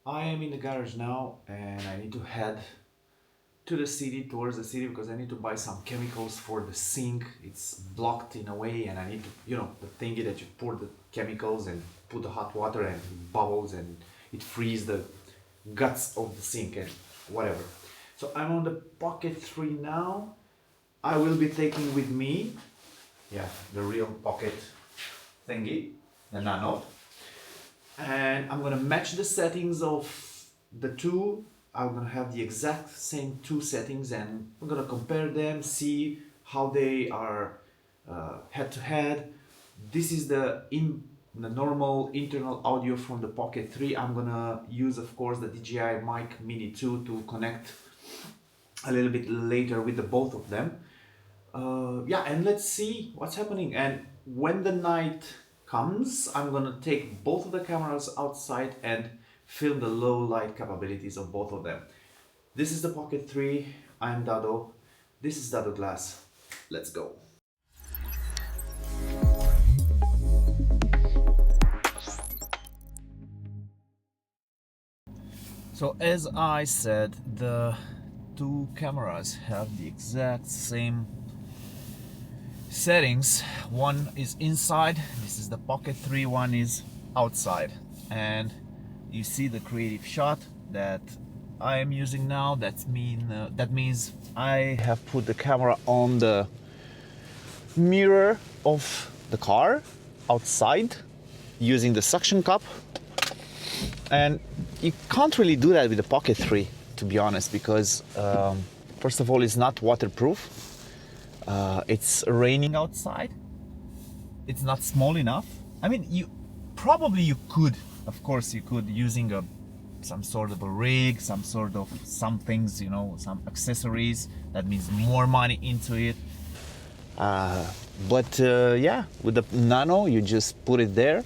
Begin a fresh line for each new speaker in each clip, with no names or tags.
I am in the garage now and I need to head to the city, towards the city, because I need to buy some chemicals for the sink. It's blocked in a way and I need to, the thingy that you pour the chemicals and put the hot water and it bubbles and it frees the guts of the sink and whatever. So I'm on the Pocket 3 now. I will be taking with me, the real Pocket thingy, the Nano. And I'm gonna match the settings of the two. I'm gonna have the exact same two settings and I'm gonna compare them, see how they are head to head. This is the normal internal audio from the Pocket 3. I'm gonna use, of course, the DJI Mic Mini 2 to connect a little bit later with the both of them. And let's see what's happening. And when the night comes, I'm gonna take both of the cameras outside and film the low light capabilities of both of them. This is the Pocket 3. I'm Dado. This is Dado Glass. Let's go. So as I said, the two cameras have the exact same settings. One is inside, this is the Pocket 3, one is outside. And you see the creative shot that I am using now. That means I have put the camera on the mirror of the car outside using the suction cup. And you can't really do that with the Pocket 3, to be honest, because first of all, it's not waterproof. It's raining outside. It's not small enough. I mean, you could, of course, using some sort of a rig, some things, some accessories. That means more money into it. With the Nano, you just put it there,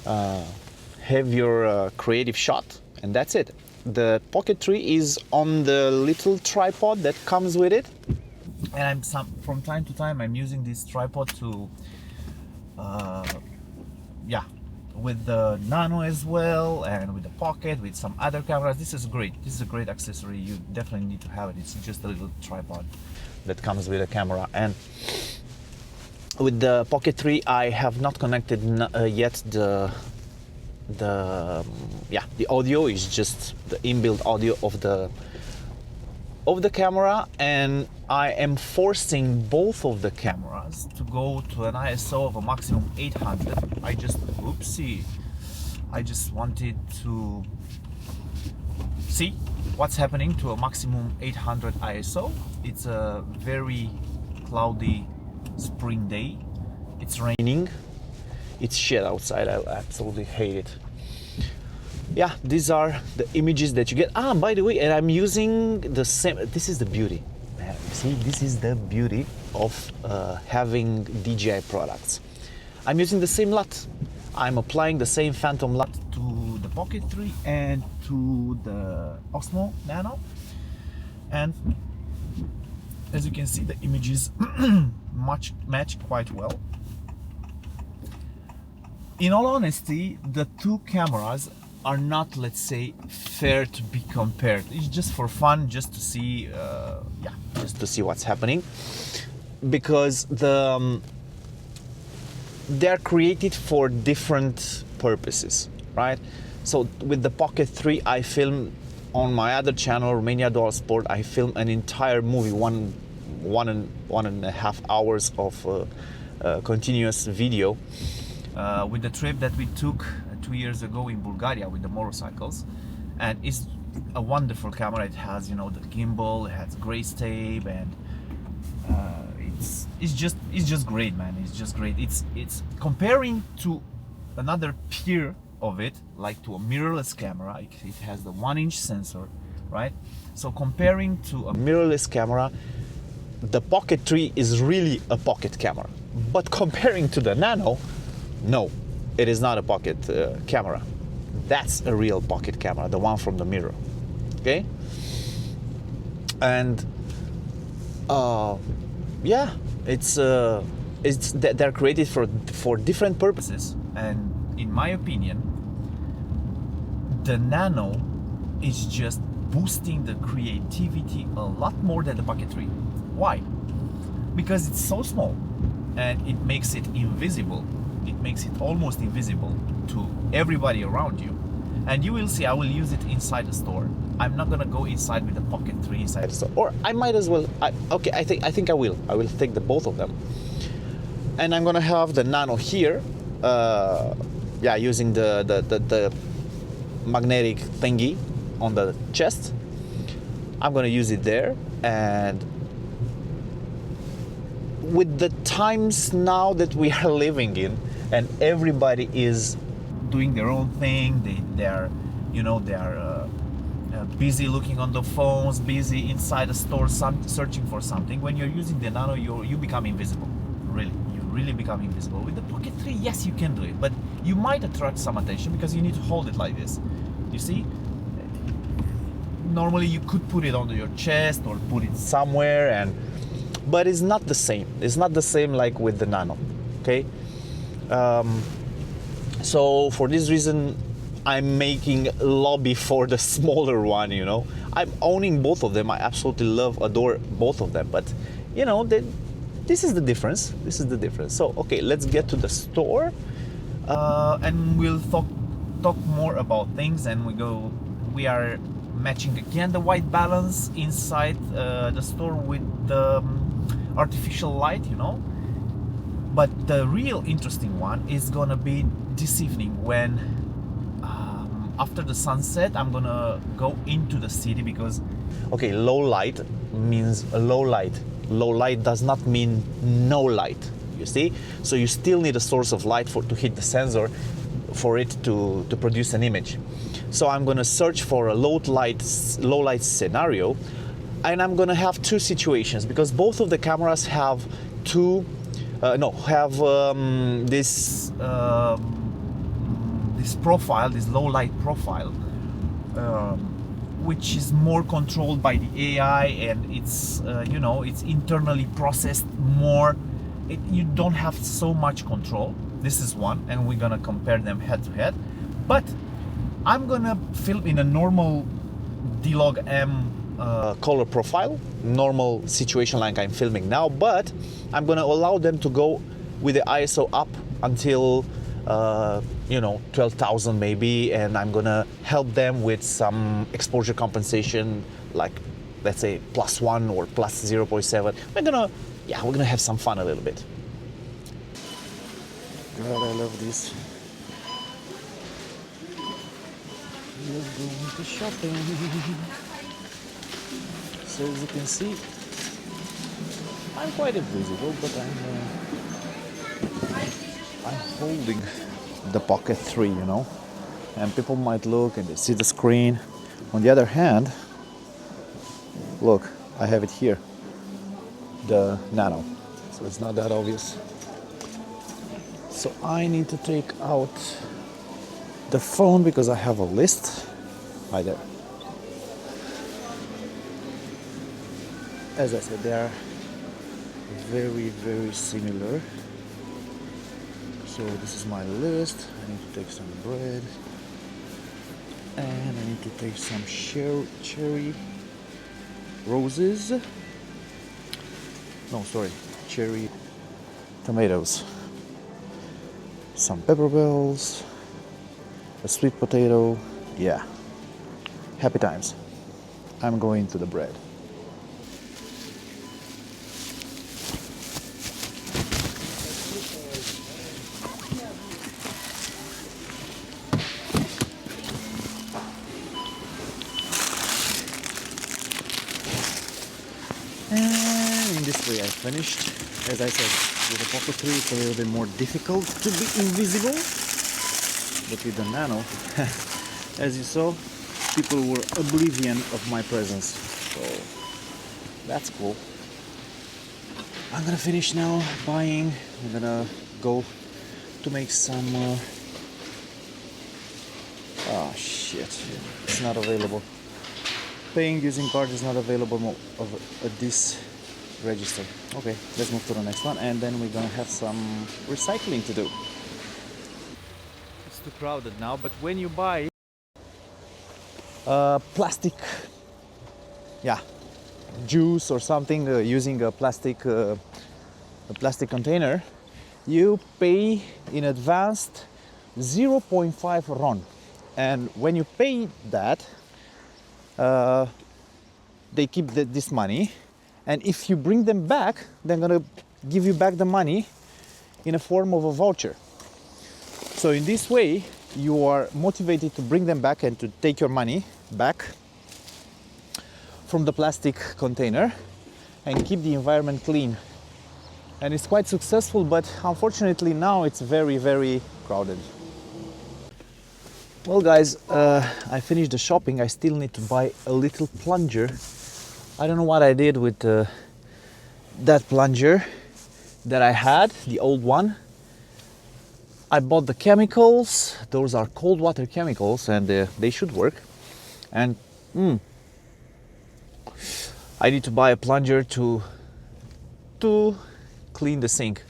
have your creative shot, and that's it. The Pocket 3 is on the little tripod that comes with it. And from time to time I'm using this tripod to with the Nano as well, and with the Pocket, with some other cameras. This is great. This is a great accessory. You definitely need to have it. It's just a little tripod that comes with a camera. And with the Pocket 3 I have not connected yet the audio. Is just the inbuilt audio of the camera, and I am forcing both of the cameras to go to an ISO of a maximum 800. I just wanted to see what's happening to a maximum 800 ISO. It's a very cloudy spring day. It's raining. It's shit outside. I absolutely hate it. Yeah, these are the images that you get. By the way, and I'm using the same. This is the beauty. See, this is the beauty of having DJI products. I'm using the same LUT. I'm applying the same phantom LUT to the Pocket 3 and to the Osmo Nano. And as you can see, the images match quite well. In all honesty, the two cameras are not, let's say, fair to be compared. It's just for fun, just to see, just to see what's happening, because they're created for different purposes, right? So with the Pocket 3, I film on my other channel, Romania Dual Sport. I film an entire movie, one and a half hours of continuous video. With the trip that we took 2 years ago in Bulgaria with the motorcycles, and it's a wonderful camera. It has, the gimbal, it has grace tape, and it's just great, man. It's just great. It's comparing to another peer of it, like to a mirrorless camera. It has the 1-inch sensor, right? So comparing to a mirrorless camera, the Pocket 3 is really a pocket camera. But comparing to the Nano, no, it is not a pocket camera. That's a real pocket camera, the one from the mirror. Okay? And they're created for different purposes. And in my opinion, the Nano is just boosting the creativity a lot more than the Pocket 3. Why? Because it's so small and it makes it invisible. It makes it almost invisible to everybody around you. And you will see, I will use it inside the store. I'm not gonna go inside with the Pocket 3 inside the store. Or I might as well, I think I will. I will take the both of them. And I'm gonna have the Nano here, using the magnetic thingy on the chest. I'm gonna use it there, and with the times now that we are living in, and everybody is doing their own thing, they are busy looking on the phones, busy inside the store, searching for something. When you're using the Nano, you become invisible. Really, you really become invisible. With the Pocket 3, yes, you can do it, but you might attract some attention because you need to hold it like this. You see? Normally you could put it under your chest or put it somewhere, but it's not the same. It's not the same like with the Nano, okay? So for this reason, I'm making a lobby for the smaller one, you know. I'm owning both of them. I absolutely adore both of them, but you know, this is the difference. This is the difference. So, okay, let's get to the store, and we'll talk more about things, and we are matching again the white balance inside the store with the artificial light, you know. But the real interesting one is gonna be this evening when after the sunset I'm gonna go into the city, because okay, low light means low light. Low light does not mean no light, you see. So you still need a source of light to hit the sensor for it to produce an image. So I'm gonna search for a low light scenario, and I'm gonna have two situations, because both of the cameras have this profile, this low light profile, which is more controlled by the AI, and it's it's internally processed more. You don't have so much control. This is one, and we're gonna compare them head to head. But I'm gonna film in a normal D-Log-M color profile, normal situation like I'm filming now, but I'm gonna allow them to go with the ISO up until 12,000 maybe, and I'm gonna help them with some exposure compensation, like let's say +1 or +0.7. We're gonna have some fun a little bit. God, I love this. We're going to shopping. So as you can see, I'm quite invisible, but I'm holding the Pocket 3, you know, and people might look and they see the screen. On the other hand, look, I have it here, the Nano, so it's not that obvious. So I need to take out the phone because I have a list right there. As I said, they are very, very similar. So this is my list. I need to take some bread, and I need to take some cherry roses. No, sorry, cherry tomatoes. Some pepper bells, a sweet potato. Yeah, happy times. I'm going to the bread. And in this way I finished. As I said, with the Pocket 3 it's a little bit more difficult to be invisible, but with the Nano, as you saw, people were oblivion of my presence, so that's cool. I'm gonna finish now buying. I'm gonna go to make some oh shit, it's not available. Paying using card is not available at this register. Okay, let's move to the next one, and then we're gonna have some recycling to do. It's too crowded now, but when you buy
plastic, yeah, juice or something, using a plastic container, you pay in advance 0.5 RON. And when you pay that, they keep this money, and if you bring them back, they're gonna give you back the money in a form of a voucher. So in this way, you are motivated to bring them back and to take your money back from the plastic container and keep the environment clean. And it's quite successful, but unfortunately now it's very, very crowded. Well guys, I finished the shopping. I still need to buy a little plunger. I don't know what I did with that plunger that I had, the old one. I bought the chemicals. Those are cold water chemicals, and they should work. And I need to buy a plunger to clean the sink.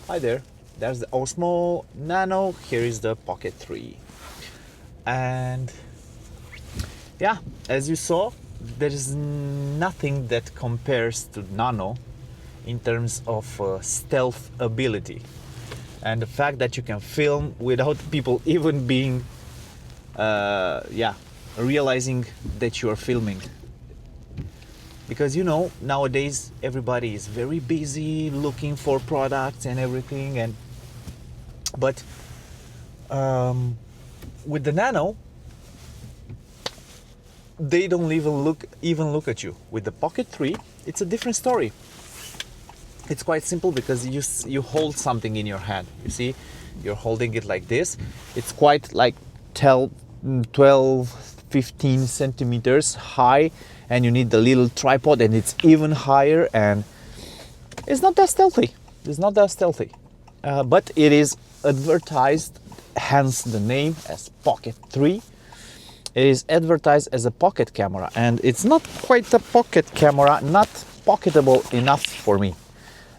Hi there. There's the Osmo Nano. Here is the Pocket 3. And yeah, as you saw, there is nothing that compares to Nano in terms of stealth ability, and the fact that you can film without people even being realizing that you are filming. Because you know, nowadays everybody is very busy looking for products and everything, but with the Nano, they don't even look at you. With the Pocket 3, it's a different story. It's quite simple because you hold something in your hand. You see, you're holding it like this. It's quite like 12, 15 centimeters high, and you need the little tripod, and it's even higher, and it's not that stealthy. It's not that stealthy, but it is advertised, hence the name, as Pocket 3. It is advertised as a pocket camera, and it's not quite a pocket camera, not pocketable enough for me.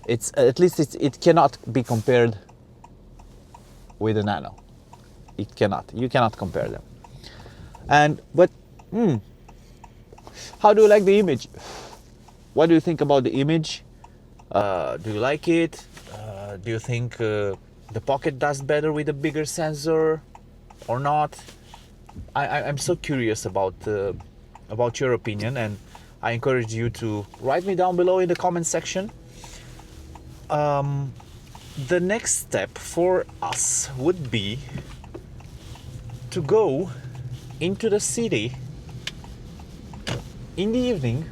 It cannot be compared with a Nano. It cannot. You cannot compare them. But how do you like the image? What do you think about the image? Do you like it? Do you think the Pocket does better with a bigger sensor or not? I'm so curious about your opinion, and I encourage you to write me down below in the comment section. The next step for us would be to go into the city in the evening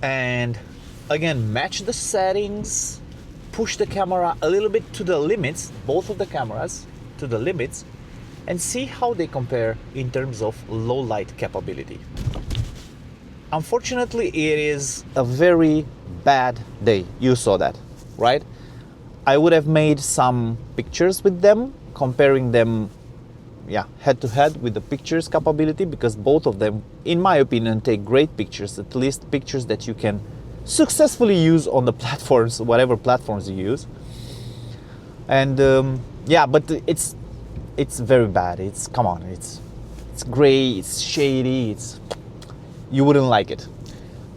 and again match the settings, push the camera a little bit to the limits, both of the cameras to the limits, and see how they compare in terms of low light capability. Unfortunately, it is a very bad day. You saw that, right? I would have made some pictures with them, comparing them head to head with the pictures capability, because both of them, in my opinion, take great pictures, at least pictures that you can successfully use on the platforms, whatever platforms you use. And but it's very bad. It's gray, it's shady, you wouldn't like it.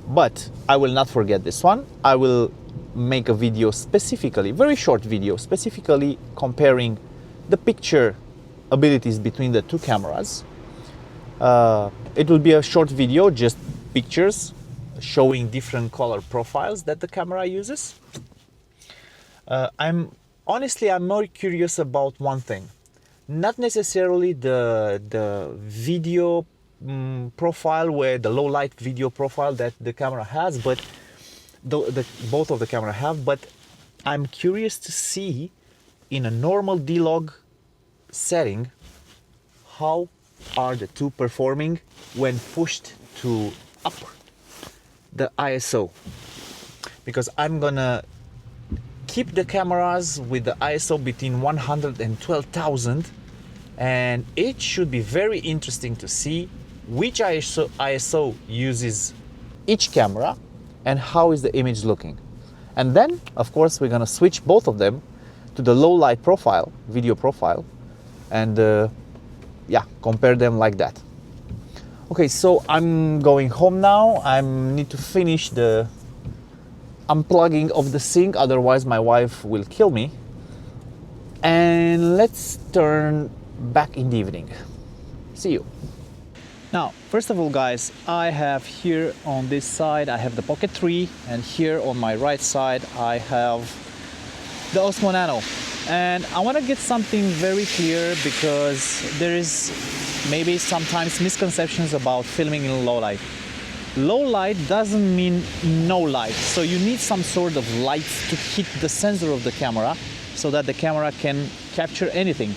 But I will not forget this one. I will make a video specifically, very short video, specifically comparing the picture abilities between the two cameras. It will be a short video, just pictures showing different color profiles that the camera uses. I'm more curious about one thing. Not necessarily the video profile, where the low light video profile that the camera has, but both of the camera have, but I'm curious to see in a normal D-Log setting how are the two performing when pushed to up the ISO, because I'm gonna keep the cameras with the ISO between 100 and 12,000, and it should be very interesting to see which ISO uses each camera and how is the image looking. And then, of course, we're gonna switch both of them to the low light profile, video profile, and compare them like that. Okay, so I'm going home now. I need to finish the unplugging of the sink, otherwise my wife will kill me. And let's turn back in the evening. See you. Now, first of all, guys, I have here on this side, I have the Pocket 3, and here on my right side, I have the Osmo Nano. And I want to get something very clear because there is maybe sometimes misconceptions about filming in low light. Low light doesn't mean no light, so you need some sort of light to hit the sensor of the camera so that the camera can capture anything.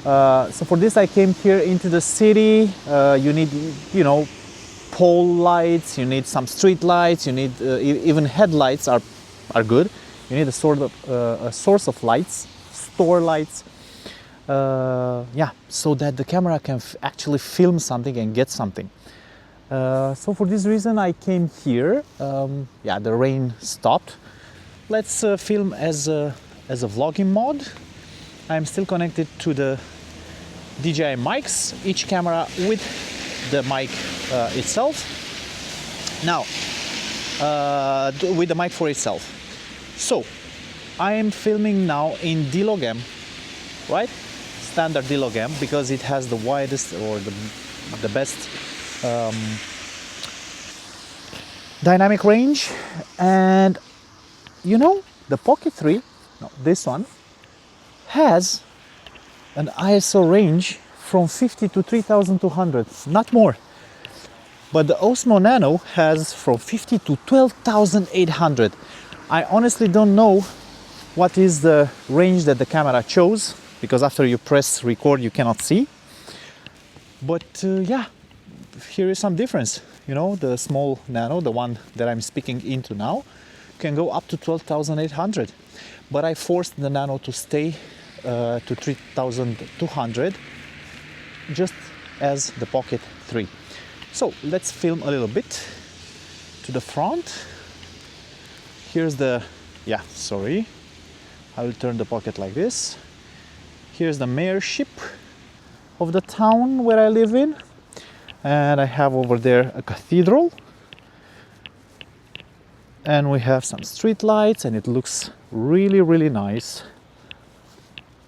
So for this I came here into the city. You need, pole lights, you need some street lights, you need even headlights are good. You need a sort of a source of lights, store lights, so that the camera can actually film something and get something. So for this reason I came here. The rain stopped. Let's film as a vlogging mode. I'm still connected to the DJI mics, each camera with the mic itself. Now, with the mic for itself. So, I am filming now in D-Log-M, right? Standard D-Log-M, because it has the widest or the best dynamic range. And the Pocket 3, no, this one, has an ISO range from 50 to 3200, not more. But the Osmo Nano has from 50 to 12,800. I honestly don't know what is the range that the camera chose, because after you press record you cannot see. But here is some difference. The small Nano, the one that I'm speaking into now, can go up to 12,800. But I forced the Nano to stay to 3,200, just as the Pocket 3. So let's film a little bit to the front. Here's the, I will turn the Pocket like this. Here's the mayorship of the town where I live in. And I have over there a cathedral. And we have some street lights, and it looks really, really nice.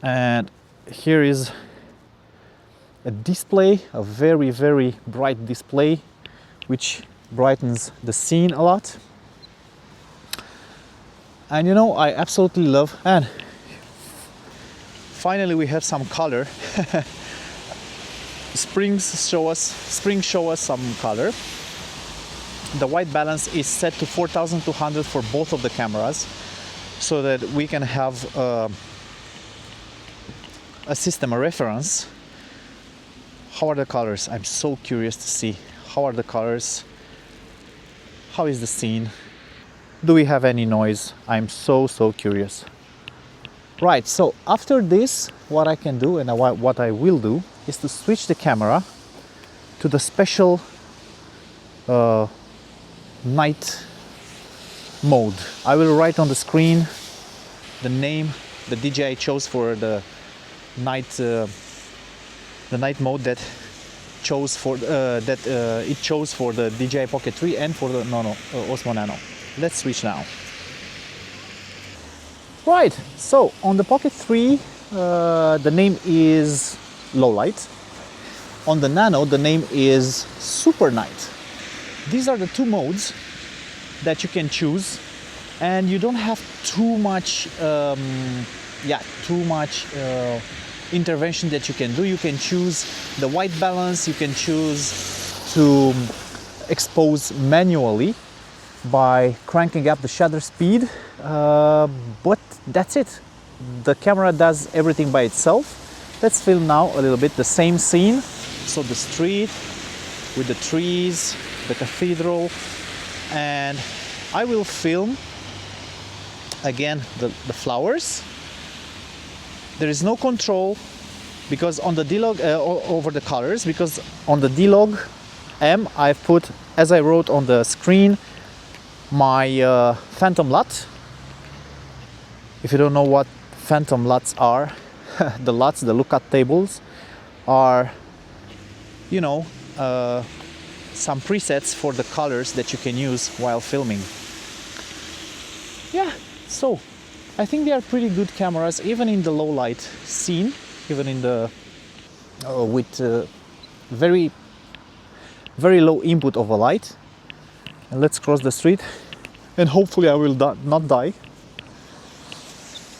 And here is a display, a very, very bright display, which brightens the scene a lot. And I absolutely love, and finally we have some color. Spring show us some color. The white balance is set to 4200 for both of the cameras, so that we can have a system, a reference. How are the colors? I'm so curious to see. How are the colors? How is the scene? Do we have any noise? I'm so curious. Right, so after this, what I can do and what I will do is to switch the camera to the special night mode. I will write on the screen the name the DJI chose for the night mode that chose for it chose for the DJI Pocket 3 and for the Osmo Nano. Let's switch now. Right, so on the Pocket 3 the name is low light. On the Nano the name is super night. These are the two modes that you can choose, and you don't have too much intervention that you can do. You can choose the white balance, you can choose to expose manually by cranking up the shutter speed, but that's it. The camera does everything by itself. Let's film now a little bit the same scene. So the street with the trees, the cathedral, and I will film again the flowers. There is no control because on the D-Log over the colors, because on the D-Log-M I've put, as I wrote on the screen, my phantom LUT. If you don't know what phantom LUTs are, the LUTs, the lookup tables, are some presets for the colors that you can use while filming. Yeah, so I think they are pretty good cameras, even in the low light scene, even in the with very low input of a light. And let's cross the street, and hopefully I will not die.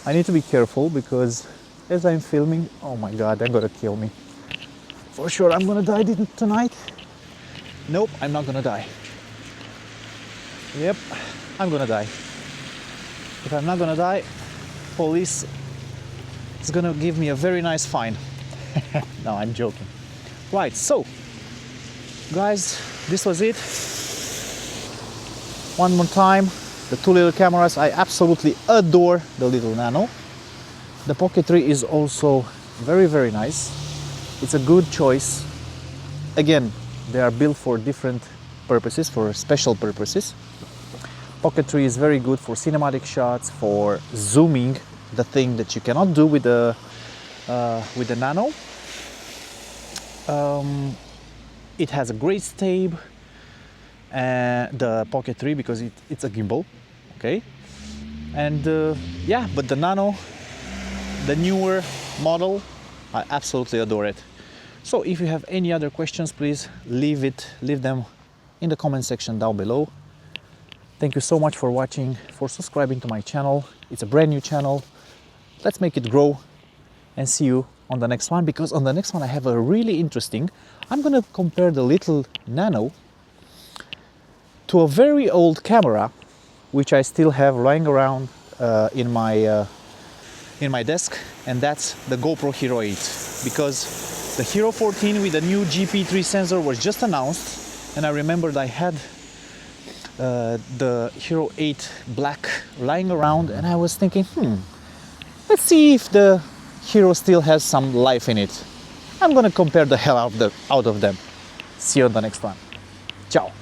I need to be careful because as I'm filming, oh my god, they're gonna kill me. For sure I'm gonna die tonight. Nope, I'm not gonna die. Yep, I'm gonna die. If I'm not gonna die, police is gonna give me a very nice fine. No, I'm joking. Right, so guys, this was it. One more time, the two little cameras. I absolutely adore the little Nano. The Pocket 3 is also very nice. It's a good choice. Again, they are built for different purposes, for special purposes. Pocket 3 is very good for cinematic shots, for zooming, the thing that you cannot do with the Nano. It has a great stability, the Pocket 3, because it's a gimbal, okay? And yeah, but the Nano, the newer model, I absolutely adore it. So if you have any other questions, please leave them in the comment section down below. Thank you so much for watching, for subscribing to my channel. It's a brand new channel. Let's make it grow, and see you on the next one, because on the next one I have a really interesting. I'm gonna compare the little Nano to a very old camera, which I still have lying around in my desk, and that's the GoPro Hero 8, because the Hero 14 with the new GP3 sensor was just announced, and I remembered I had the Hero 8 Black lying around, and I was thinking, let's see if the Hero still has some life in it. I'm gonna compare the hell out of them. See you on the next one. Ciao.